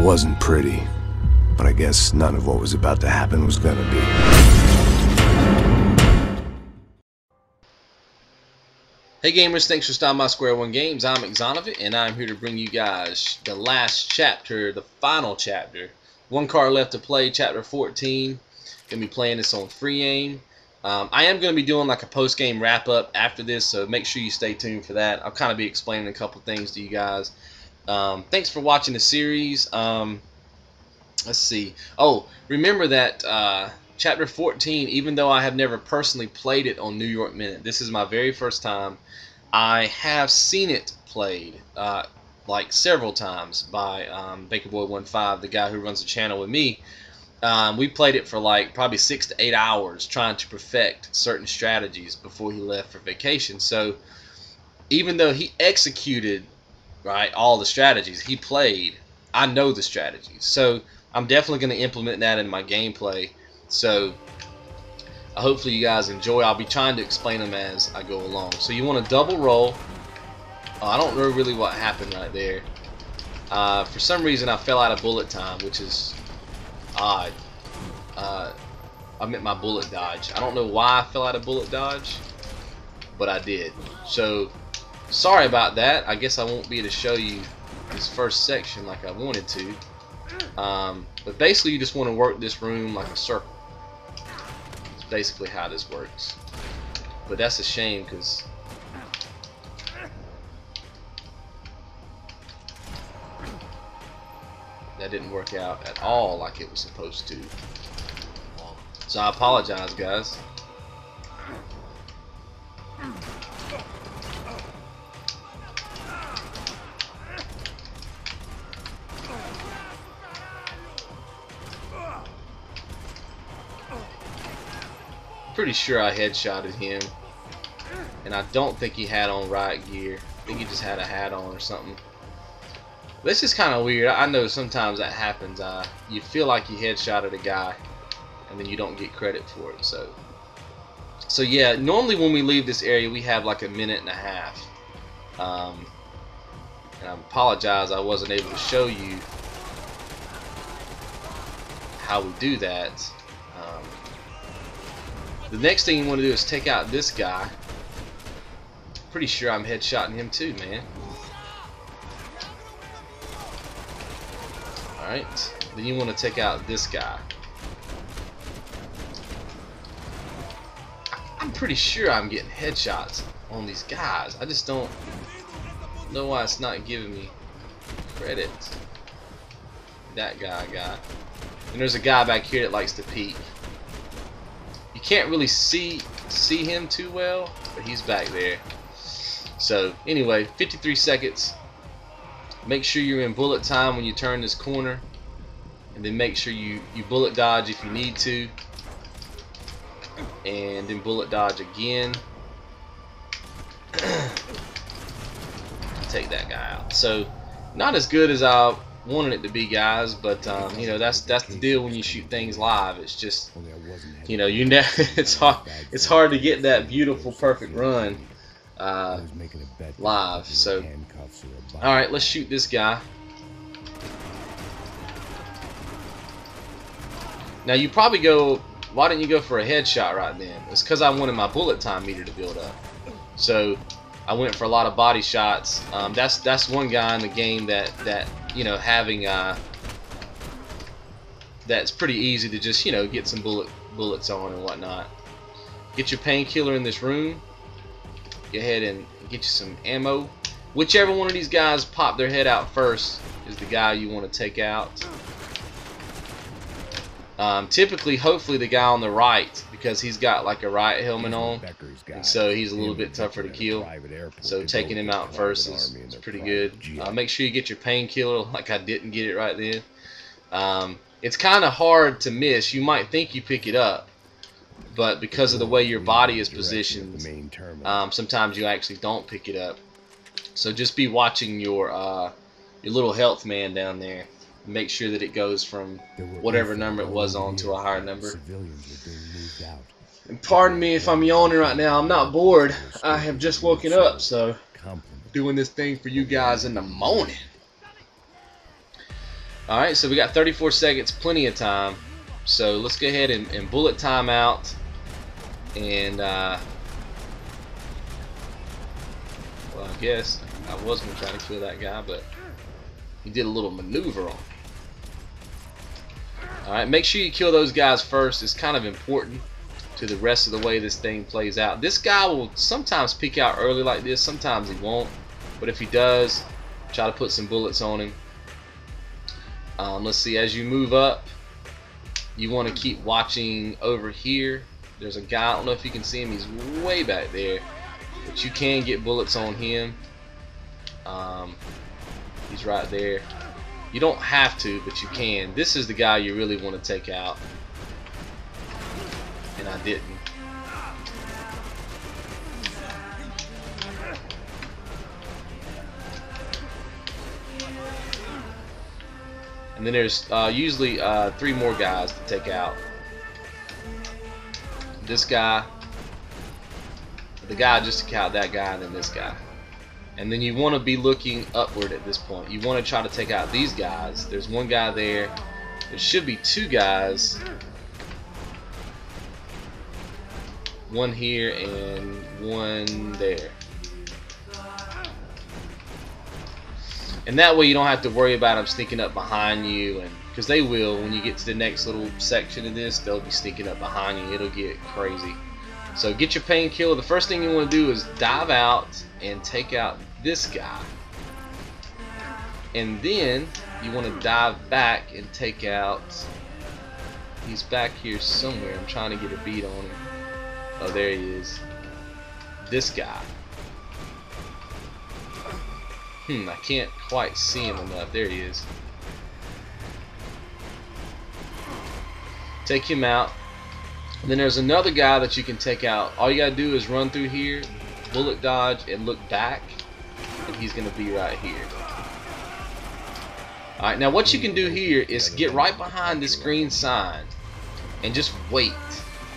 wasn't pretty, but I guess none of what was about to happen was gonna be. Hey gamers, thanks for stopping by Square One Games. I'm XONEVANT, and I'm here to bring you guys the last chapter, the final chapter. One card left to play, chapter 14. Gonna be playing this on free aim. I am gonna be doing like a post-game wrap-up after this, so make sure you stay tuned for that. I'll kind of be explaining a couple things to you guys. Thanks for watching the series. Let's see. Oh, remember that chapter 14, even though I have never personally played it on New York Minute, this is my very first time. I have seen it played like several times by BakerBoy15, the guy who runs the channel with me. We played it for like probably 6 to 8 hours trying to perfect certain strategies before he left for vacation. So even though he executed all the strategies he played, I know the strategies. So I'm definitely going to implement that in my gameplay. So hopefully you guys enjoy. I'll be trying to explain them as I go along. So you want to double roll. I don't know really what happened right there. For some reason I fell out of bullet time, which is odd. I meant my bullet dodge. I don't know why I fell out of bullet dodge, but I did. So sorry about that. I guess I won't be able to show you this first section like I wanted to. But basically you just want to work this room like a circle. It's basically how this works. But that's a shame because that didn't work out at all like it was supposed to. So I apologize, guys. Pretty sure I headshotted him, and I don't think he had on riot gear. I think he just had a hat on or something. This is kind of weird. I know sometimes that happens. You feel like you headshotted a guy, and then you don't get credit for it. So yeah, normally when we leave this area, we have like a minute and a half. And I apologize I wasn't able to show you how we do that. The next thing you want to do is take out this guy. Pretty sure I'm headshotting him too, man. Alright, then you want to take out this guy. I'm pretty sure I'm getting headshots on these guys. I just don't know why it's not giving me credit. That guy I got. And there's a guy back here that likes to peek. You can't really see him too well, but he's back there. So anyway, 53 seconds. Make sure you're in bullet time when you turn this corner, and then make sure you bullet dodge if you need to, and then bullet dodge again. Take that guy out. So not as good as I wanted it to be, guys, but you know, that's the deal when you shoot things live. It's just, you know, it's hard to get that beautiful perfect run live. So alright, let's shoot this guy. Now you probably go, why didn't you go for a headshot right then? It's because I wanted my bullet time meter to build up. So I went for a lot of body shots. That's one guy in the game that you know, having that's pretty easy to just, you know, get some bullets on and whatnot. Get your painkiller in this room. Go ahead and get you some ammo. Whichever one of these guys pop their head out first is the guy you want to take out. Typically, hopefully the guy on the right, because he's got like a riot helmet on, and so he's a little bit tougher to kill. So taking him out first is pretty good. Make sure you get your painkiller, like I didn't get it right then. It's kind of hard to miss. You might think you pick it up, but because of the way your body is positioned, sometimes you actually don't pick it up. So just be watching your little health man down there. Make sure that it goes from whatever number it was on to a higher number. And pardon me if I'm yawning right now. I'm not bored. I have just woken up, so doing this thing for you guys in the morning. Alright, so we got 34 seconds, plenty of time. So let's go ahead and bullet time out. And, well, I guess I was going to try to kill that guy, but he did a little maneuver on me. Alright, make sure you kill those guys first. It's kind of important to the rest of the way this thing plays out. This guy will sometimes peek out early like this, sometimes he won't. But if he does, try to put some bullets on him. Let's see, as you move up, you want to keep watching over here. There's a guy, I don't know if you can see him, he's way back there. But you can get bullets on him. He's right there. You don't have to, but you can. This is the guy you really want to take out. And I didn't. And then there's usually 3 more guys to take out. This guy, the guy just to count that guy, and then this guy. And then you want to be looking upward at this point. You want to try to take out these guys. There's one guy there. There should be 2 guys. One here and one there. And that way you don't have to worry about them sneaking up behind you, and because they will when you get to the next little section of this, they'll be sneaking up behind you. It'll get crazy. So get your painkiller. The first thing you want to do is dive out and take out this guy. And then you want to dive back and take out, he's back here somewhere. I'm trying to get a beat on him. Oh, there he is. This guy. I can't quite see him enough. There he is. Take him out. And then there's another guy that you can take out. All you gotta do is run through here, bullet dodge, and look back, and he's gonna be right here. Alright, now what you can do here is get right behind this green sign and just wait.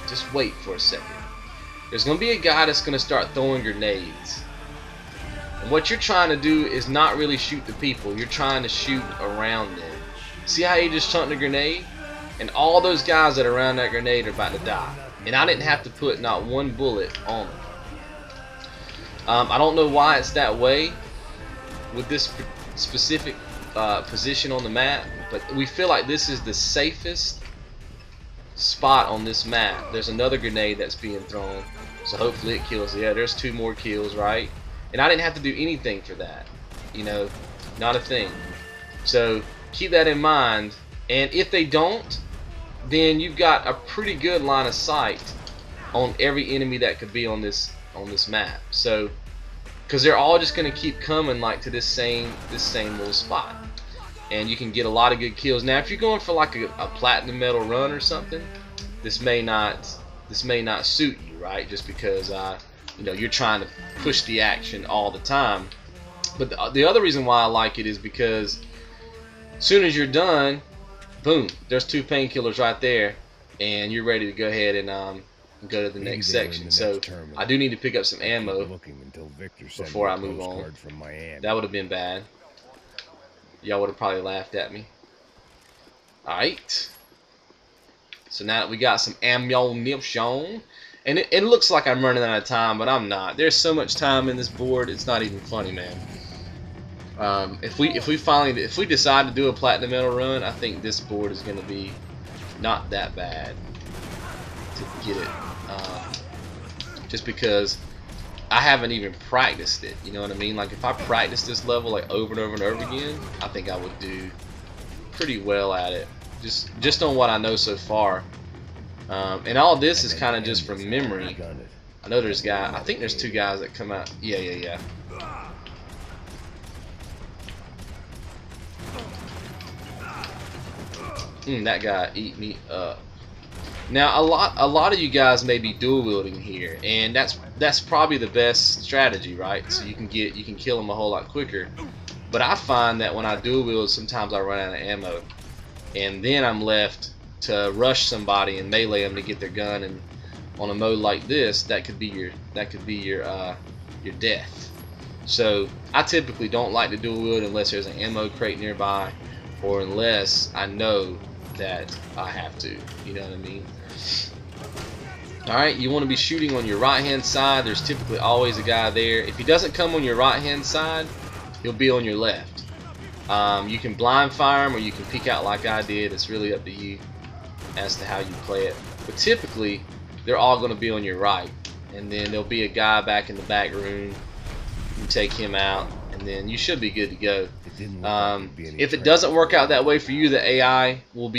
Just wait for a second. There's gonna be a guy that's gonna start throwing grenades. And what you're trying to do is not really shoot the people. You're trying to shoot around them. See how he just chunked a grenade? And all those guys that are around that grenade are about to die. And I didn't have to put not one bullet on them. I don't know why it's that way with this specific position on the map, but we feel like this is the safest spot on this map. There's another grenade that's being thrown, so hopefully it kills. Yeah, there's 2 more kills, right? And I didn't have to do anything for that, you know, not a thing. So keep that in mind. And if they don't, then you've got a pretty good line of sight on every enemy that could be on this map. So, because they're all just going to keep coming like to this same little spot, and you can get a lot of good kills. Now, if you're going for like a platinum medal run or something, this may not suit you, right? Just because you know, you're trying to push the action all the time. But the other reason why I like it is because as soon as you're done, boom, there's 2 painkillers right there, and you're ready to go ahead and go to the next section. So I do need to pick up some ammo before I move on. That would have been bad. Y'all would have probably laughed at me. Alright. So now that we got some ammunition, and it looks like I'm running out of time, but I'm not. There's so much time in this board, it's not even funny, man. If we decide to do a platinum medal run, I think this board is going to be not that bad to get it. Just because I haven't even practiced it, you know what I mean? Like if I practice this level like over and over and over again, I think I would do pretty well at it. Just on what I know so far. And all this is kind of just from memory. I know there's I think there's 2 guys that come out. Yeah. That guy eat me up. Now a lot of you guys may be dual wielding here, and that's probably the best strategy, right? So you can kill them a whole lot quicker. But I find that when I dual wield, sometimes I run out of ammo, and then I'm left to rush somebody and melee them to get their gun. And on a mode like this, that could be your death. So I typically don't like to dual wield unless there's an ammo crate nearby, or unless I know that I have to. You know what I mean? Alright, you want to be shooting on your right hand side. There's typically always a guy there. If he doesn't come on your right hand side, he'll be on your left. You can blind fire him or you can peek out like I did. It's really up to you as to how you play it. But typically, they're all going to be on your right. And then there'll be a guy back in the back room. You take him out, and then you should be good to go. If it doesn't work out that way for you, the AI will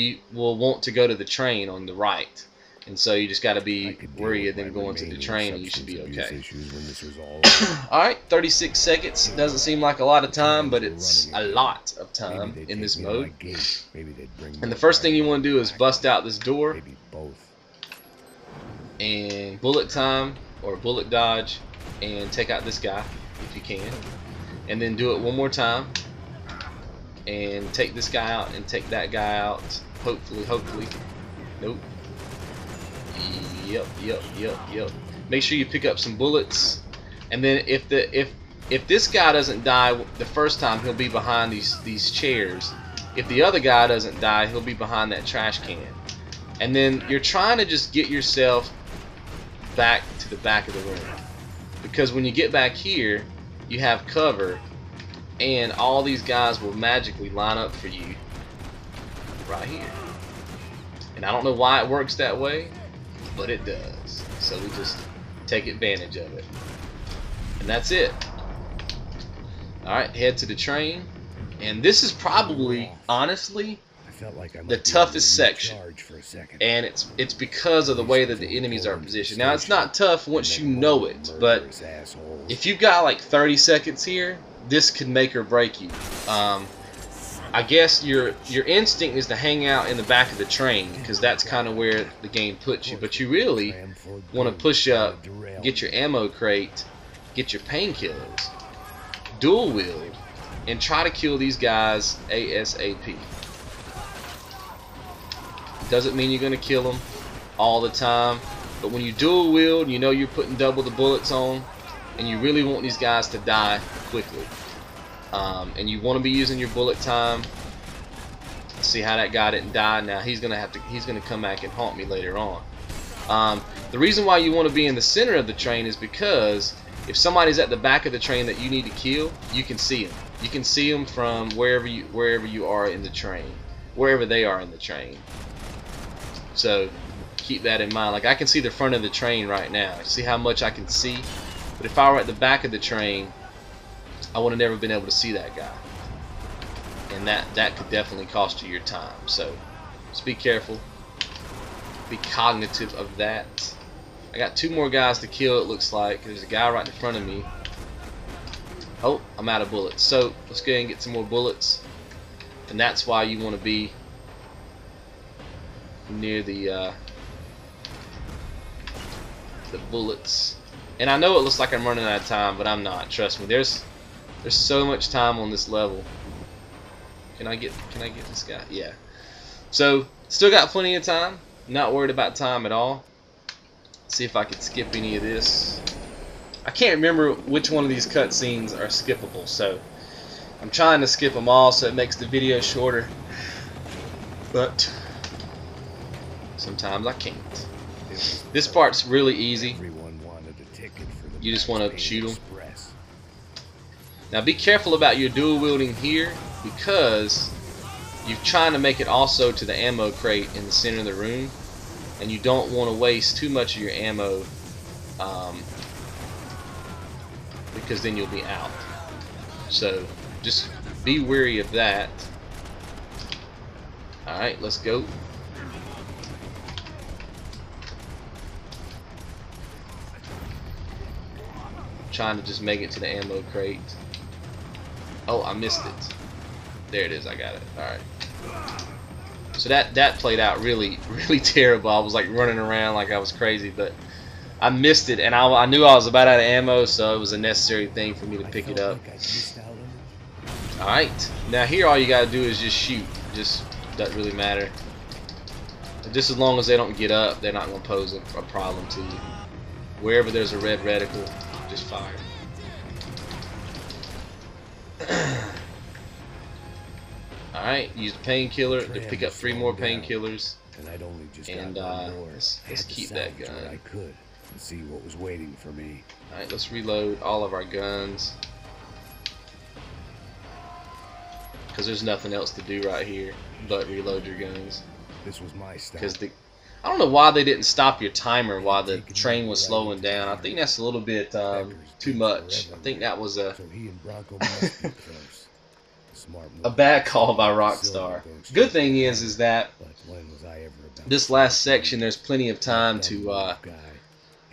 want to go to the train on the right. And so you just got to be wary of them going to the train, and you should be okay. Alright, 36 seconds. Doesn't seem like a lot of time, but it's a lot of time in this mode. And the first thing you want to do is bust out this door. And bullet time, or bullet dodge, and take out this guy, if you can. And then do it one more time. And take this guy out, and take that guy out. Hopefully. Nope. Yep. Make sure you pick up some bullets, and then if this guy doesn't die the first time, he'll be behind these chairs. If the other guy doesn't die, he'll be behind that trash can. And then you're trying to just get yourself back to the back of the room, because when you get back here, you have cover, and all these guys will magically line up for you right here. And I don't know why it works that way, but it does. So we just take advantage of it. And that's it. Alright, head to the train. And this is probably, honestly, the toughest section. And it's because of the way that the enemies are positioned. Now, it's not tough once you know it, but if you've got like 30 seconds here, this could make or break you. I guess your instinct is to hang out in the back of the train, because that's kind of where the game puts you. But you really want to push up, get your ammo crate, get your painkillers, dual wield, and try to kill these guys ASAP. Doesn't mean you're going to kill them all the time, but when you dual wield, you know you're putting double the bullets on, and you really want these guys to die quickly. And you want to be using your bullet time. Let's see how that guy didn't die. Now he's gonna come back and haunt me later on. The reason why you want to be in the center of the train is because if somebody's at the back of the train that you need to kill, you can see them. You can see them from wherever you are in the train, wherever they are in the train. So keep that in mind. Like, I can see the front of the train right now. See how much I can see? But if I were at the back of the train, I would have never been able to see that guy. And that could definitely cost you your time. So just be careful. Be cognitive of that. I got 2 more guys to kill, it looks like. There's a guy right in front of me. Oh, I'm out of bullets. So let's go ahead and get some more bullets. And that's why you want to be near the bullets. And I know it looks like I'm running out of time, but I'm not. Trust me. There's so much time on this level. Can I get this guy? Yeah. So still got plenty of time. Not worried about time at all. Let's see if I can skip any of this. I can't remember which one of these cutscenes are skippable, so I'm trying to skip them all so it makes the video shorter. But sometimes I can't. This part's really easy. You just want to shoot them. Now be careful about your dual wielding here, because you're trying to make it also to the ammo crate in the center of the room, and you don't want to waste too much of your ammo, because then you'll be out. So just be wary of that. Alright, let's go. Trying to just make it to the ammo crate. Oh, I missed it. There it is, I got it. Alright. So that played out really terrible. I was like running around like I was crazy, but I missed it, and I knew I was about out of ammo, so it was a necessary thing for me to pick it up. Alright, now here all you gotta do is just shoot. Just doesn't really matter. Just as long as they don't get up, they're not gonna pose a problem to you. Wherever there's a red reticle, just fire. Alright, use the painkiller to pick up 3 more painkillers. And I'd only just And let's keep that gun. I could and see what was waiting for me. Alright, let's reload all of our guns, because there's nothing else to do right here but reload your guns. This was my style. Because I don't know why they didn't stop your timer while the train was slowing down. I think that's a little bit too much. I think that was a bad call by Rockstar. Good thing is that this last section, there's plenty of time to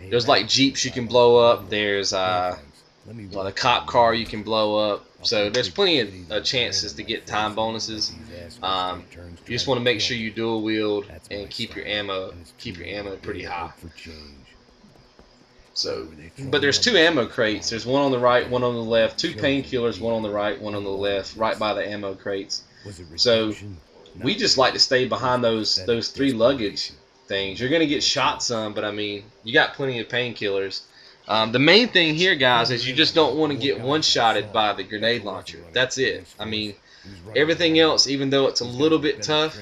there's like jeeps you can blow up, there's a cop car you can blow up, so there's plenty of chances to get time bonuses. You just want to make sure you dual wield and keep your ammo pretty high. So, but there's 2 ammo crates. There's one on the right, one on the left. 2 painkillers, one on the right, one on the left, right by the ammo crates. So we just like to stay behind those 3 luggage things. You're gonna get shot some, but I mean, you got plenty of painkillers. The main thing here, guys, is you just don't want to get one-shotted by the grenade launcher. That's it. I mean, everything else, even though it's a little bit tough,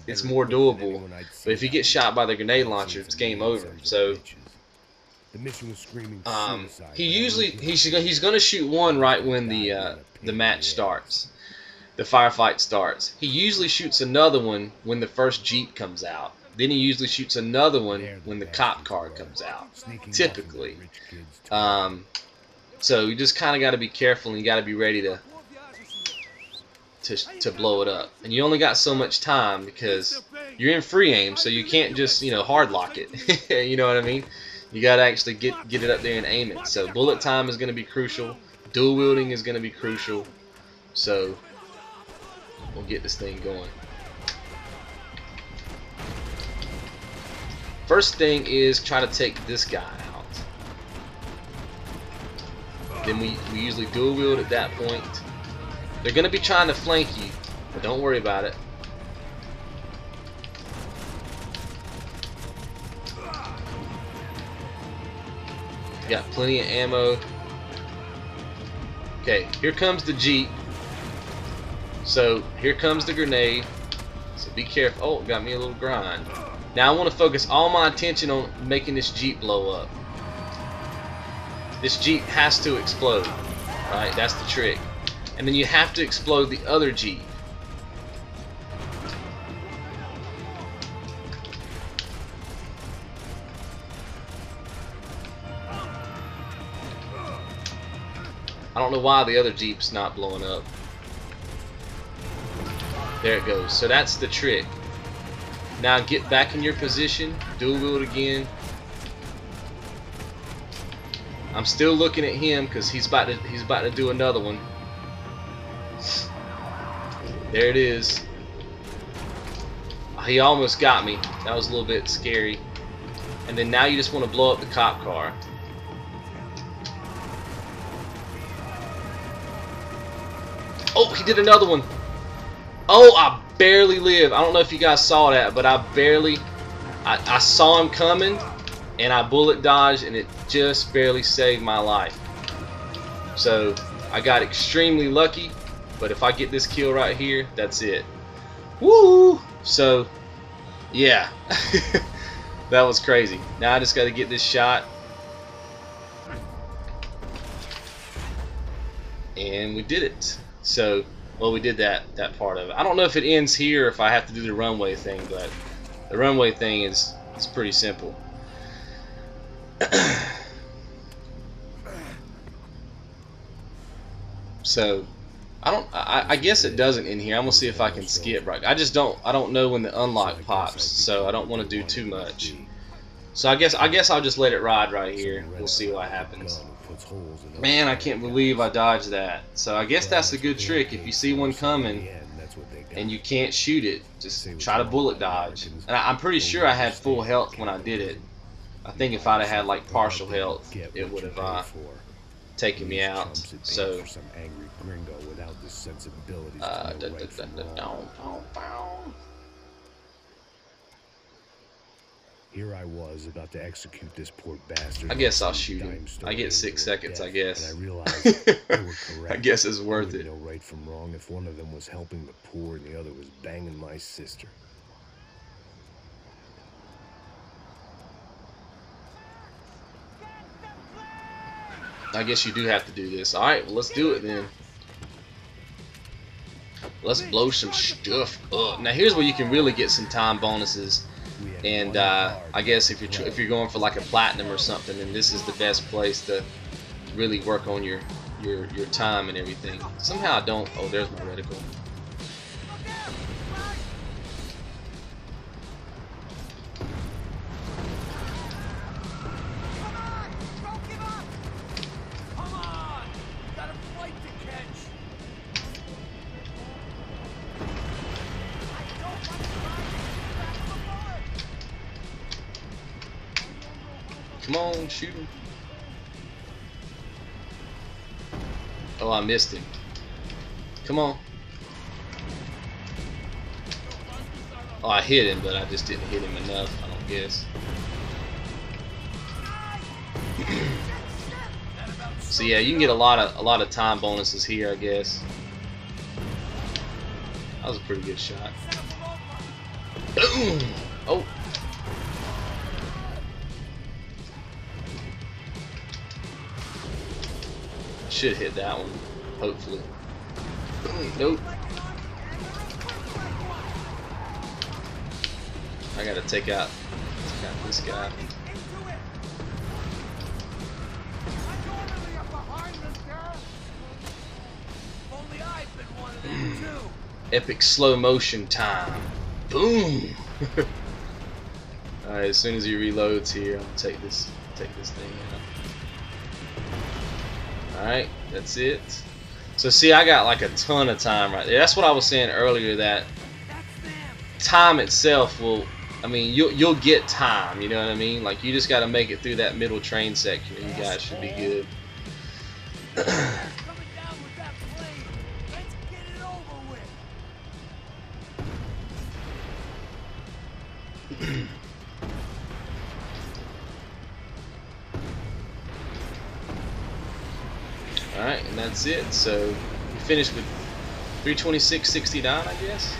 it's more doable. But if you get shot by the grenade launcher, it's game over. So he's gonna shoot one right when the match starts, the firefight starts. He usually shoots another one when the first jeep comes out. Then he usually shoots another one when the cop car comes out, typically. So you just kind of got to be careful, and you got to be ready to blow it up. And you only got so much time because you're in free aim, so you can't just, you know, hard lock it. You know what I mean? You got to actually get it up there and aim it. So bullet time is going to be crucial. Dual wielding is going to be crucial. So we'll get this thing going. First thing is try to take this guy out. Then we usually dual wield at that point. They're going to be trying to flank you, but don't worry about it. Got plenty of ammo. Okay, here comes the jeep. So here comes the grenade. So be careful. Oh, got me a little grind. Now I want to focus all my attention on making this jeep blow up. This jeep has to explode, right? That's the trick. And then you have to explode the other jeep. I don't know why the other jeep's not blowing up. There it goes. So that's the trick. Now get back in your position, dual wield again. I'm still looking at him because he's about to do another one. There it is. He almost got me. That was a little bit scary. And then now you just want to blow up the cop car. Oh, he did another one. Oh, I barely lived. I don't know if you guys saw that, but I saw him coming, and I bullet dodged, and it just barely saved my life. So I got extremely lucky, but if I get this kill right here, that's it. Woo! So yeah, that was crazy. Now I just got to get this shot, and we did it. So, well, we did that part of it. I don't know if it ends here or if I have to do the runway thing, but the runway thing is pretty simple. So I guess it doesn't end here. I'm gonna see if I can skip right. I don't know when the unlock pops, so I don't want to do too much. So I guess I'll just let it ride right here. We'll see what happens. Man, I can't believe I dodged that. So I guess that's a good trick. If you see one coming and you can't shoot it, just try to bullet dodge. And I'm pretty sure I had full health when I did it. I think if I'd have had like partial health, it would have taken me out. So Here I was about to execute this poor bastard. I guess I'll shoot him. I get 6 seconds, I guess. And I realized they were correct. I guess it's worth it. I wouldn't know right from wrong if one of them was helping the poor and the other was banging my sister. I guess you do have to do this. Alright, well, let's do it then. Let's blow some stuff up. Now here's where you can really get some time bonuses. And I guess if you're going for like a platinum or something, then this is the best place to really work on your time and everything. Somehow I don't. Oh, there's my reticle. Come on, shoot him. Oh, I missed him. Come on. Oh, I hit him, but I just didn't hit him enough, I don't guess. So yeah, you can get a lot of time bonuses here, I guess. That was a pretty good shot. Oh. Should hit that one, hopefully. Nope. I gotta take out this guy. Epic slow motion time. Boom. Alright, as soon as he reloads here, I'll take this thing out. Alright, that's it. So see, I got like a ton of time right there. That's what I was saying earlier, that time itself will, I mean, you'll get time, you know what I mean? Like, you just got to make it through that middle train section and you guys should be good. Alright, and that's it. So we finished with 326.69, I guess.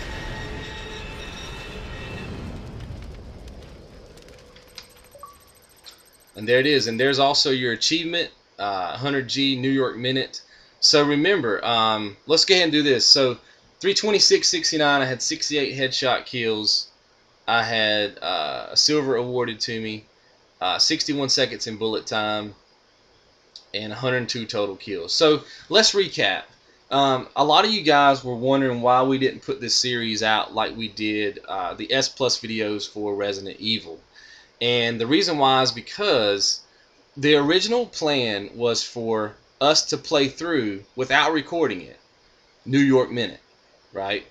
And there it is. And there's also your achievement, 100G New York Minute. So remember, let's go ahead and do this. So 326.69, I had 68 headshot kills. I had a silver awarded to me, 61 seconds in bullet time, and 102 total kills. So let's recap. A lot of you guys were wondering why we didn't put this series out like we did the S Plus videos for Resident Evil. And the reason why is because the original plan was for us to play through without recording it, New York Minute, right?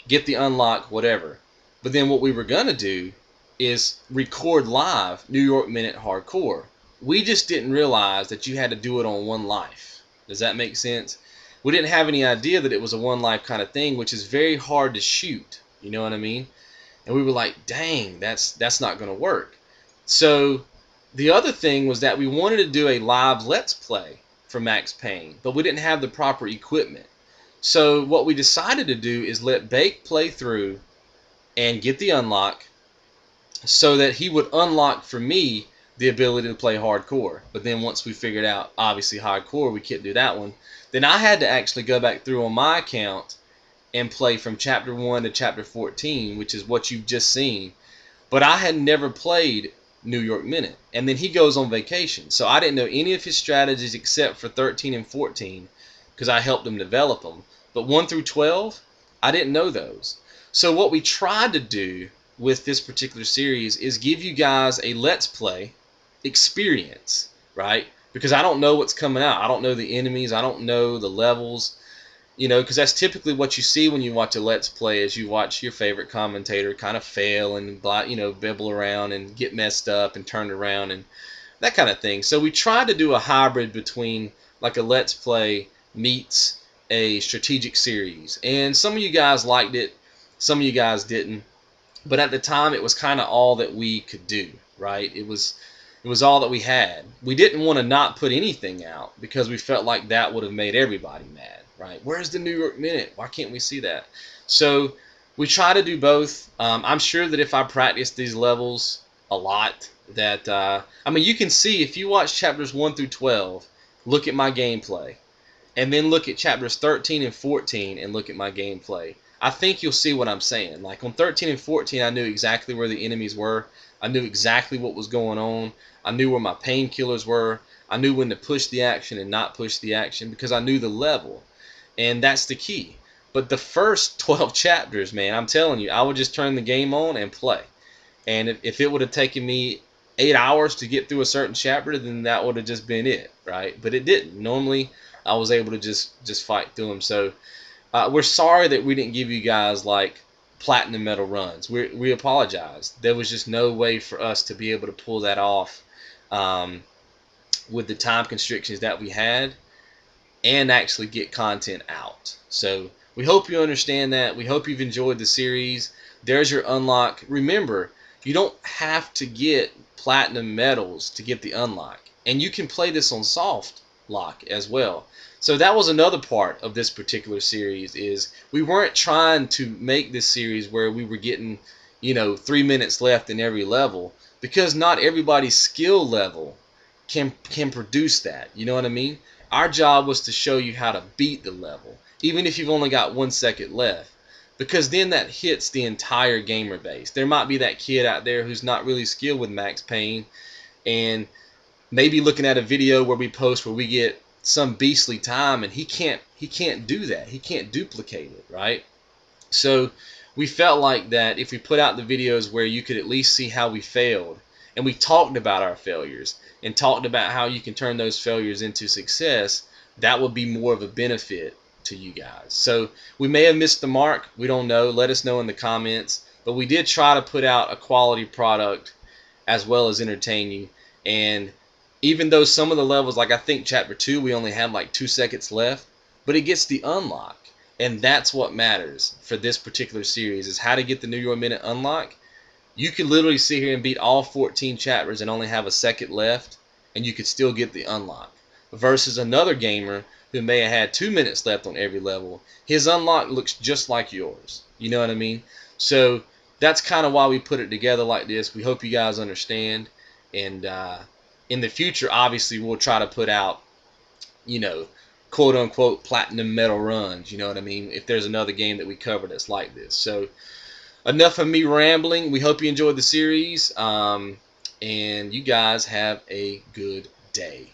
Get the unlock, whatever. But then what we were going to do is record live New York Minute Hardcore. We just didn't realize that you had to do it on one life. Does that make sense? We didn't have any idea that it was a one life kind of thing, which is very hard to shoot. You know what I mean? And we were like, dang, that's not going to work. So the other thing was that we wanted to do a live Let's Play for Max Payne, but we didn't have the proper equipment. So what we decided to do is let Bake play through and get the unlock so that he would unlock for me the ability to play hardcore. But then once we figured out, obviously, hardcore, we couldn't do that one. Then I had to actually go back through on my account and play from chapter 1 to chapter 14, which is what you've just seen. But I had never played New York Minute. And then he goes on vacation. So I didn't know any of his strategies except for 13 and 14 because I helped him develop them. But 1 through 12, I didn't know those. So what we tried to do with this particular series is give you guys a Let's Play experience, right? Because I don't know what's coming out. I don't know the enemies. I don't know the levels, you know, because that's typically what you see when you watch a Let's Play, is you watch your favorite commentator kind of fail and, you know, bibble around and get messed up and turned around and that kind of thing. So we tried to do a hybrid between like a Let's Play meets a strategic series. And some of you guys liked it. Some of you guys didn't. But at the time, it was kind of all that we could do, right? It was all that we had. We didn't want to not put anything out because we felt like that would have made everybody mad, right? Where's the New York Minute? Why can't we see that? So we try to do both. I'm sure that if I practice these levels a lot, that I mean, you can see if you watch chapters 1 through 12, look at my gameplay, and then look at chapters 13 and 14 and look at my gameplay. I think you'll see what I'm saying. Like on 13 and 14, I knew exactly where the enemies were. I knew exactly what was going on. I knew where my painkillers were. I knew when to push the action and not push the action because I knew the level. And that's the key. But the first 12 chapters, man, I'm telling you, I would just turn the game on and play. And if it would have taken me 8 hours to get through a certain chapter, then that would have just been it, right? But it didn't. Normally, I was able to just fight through them. So we're sorry that we didn't give you guys like platinum medal runs. We apologize. There was just no way for us to be able to pull that off with the time constrictions that we had and actually get content out. So we hope you understand that. We hope you've enjoyed the series. There's your unlock. Remember, you don't have to get platinum medals to get the unlock. And you can play this on soft lock as well. So that was another part of this particular series, is we weren't trying to make this series where we were getting, 3 minutes left in every level, because not everybody's skill level can produce that. You know what I mean? Our job was to show you how to beat the level, even if you've only got 1 second left, because then that hits the entire gamer base. There might be that kid out there who's not really skilled with Max Payne, and maybe looking at a video where we post where we get some beastly time, and he can't do that. He can't duplicate it, right? So we felt like that if we put out the videos where you could at least see how we failed, and we talked about our failures and talked about how you can turn those failures into success, that would be more of a benefit to you guys. So we may have missed the mark. We don't know. Let us know in the comments. But we did try to put out a quality product as well as entertain you. And even though some of the levels, like I think chapter 2, we only had like 2 seconds left, but it gets the unlock. And that's what matters for this particular series, is how to get the New York Minute unlock. You could literally sit here and beat all 14 chapters and only have a second left, and you could still get the unlock. Versus another gamer who may have had 2 minutes left on every level, his unlock looks just like yours. You know what I mean? So that's kind of why we put it together like this. We hope you guys understand. And in the future, obviously, we'll try to put out, quote-unquote platinum medal runs. You know what I mean? If there's another game that we cover that's like this. So enough of me rambling. We hope you enjoyed the series. And you guys have a good day.